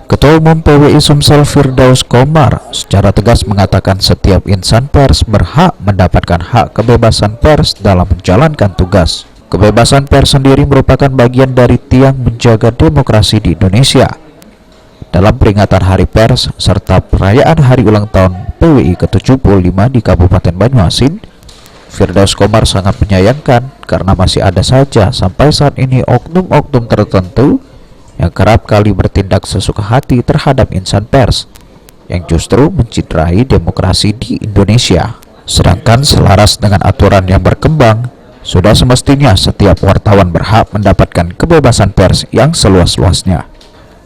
Ketua Umum PWI Sumsel Firdaus Komar secara tegas mengatakan setiap insan pers berhak mendapatkan hak kebebasan pers dalam menjalankan tugas. Kebebasan pers sendiri merupakan bagian dari tiang menjaga demokrasi di Indonesia. Dalam peringatan Hari Pers serta perayaan Hari Ulang Tahun PWI ke-75 di Kabupaten Banyuasin, Firdaus Komar sangat menyayangkan karena masih ada saja sampai saat ini oknum-oknum tertentu yang kerap kali bertindak sesuka hati terhadap insan pers yang justru menciderai demokrasi di Indonesia. Sedangkan selaras dengan aturan yang berkembang, sudah semestinya setiap wartawan berhak mendapatkan kebebasan pers yang seluas-luasnya.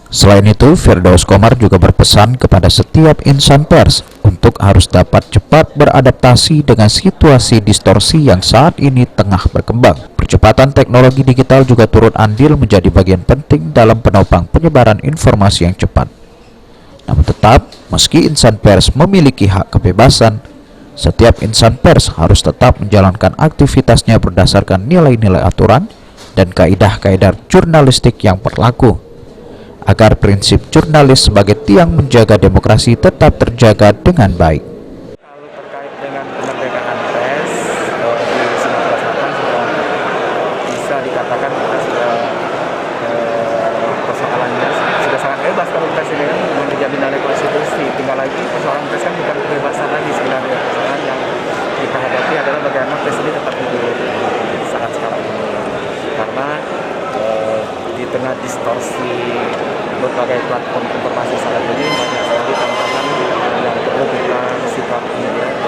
Selain itu, Firdaus Komar juga berpesan kepada setiap insan pers untuk harus dapat cepat beradaptasi dengan situasi distorsi yang saat ini tengah berkembang. Percepatan teknologi digital juga turut andil menjadi bagian penting dalam penopang penyebaran informasi yang cepat. Namun tetap, meski insan pers memiliki hak kebebasan, setiap insan pers harus tetap menjalankan aktivitasnya berdasarkan nilai-nilai aturan dan kaidah-kaidah jurnalistik yang berlaku, agar prinsip jurnalis sebagai tiang menjaga demokrasi tetap terjaga dengan baik. Kalau terkait dengan kemerdekaan pers di Sumatera Selatan sudah bisa dikatakan kita sudah persoalannya sudah sangat bebas kalau pers ini kan dijamin oleh konstitusi. Tinggal lagi persoalan pers kan bukan kebebasan lagi sebenarnya. Persoalan yang kita hadapi adalah bagaimana pers ini tetap hidup saat sekarang ini. Karena di tengah distorsi berbagai platform informasi saat ini banyak sekali tantangan yang perlu kita sikapi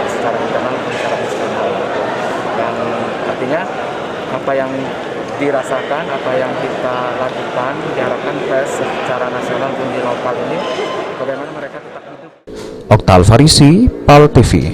secara internal dan secara eksternal. Dan artinya apa yang dirasakan, apa yang kita lakukan diharapkan pers secara nasional dan di lokal ini bagaimana mereka tetap hidup. Oktal Farisi, PAL TV.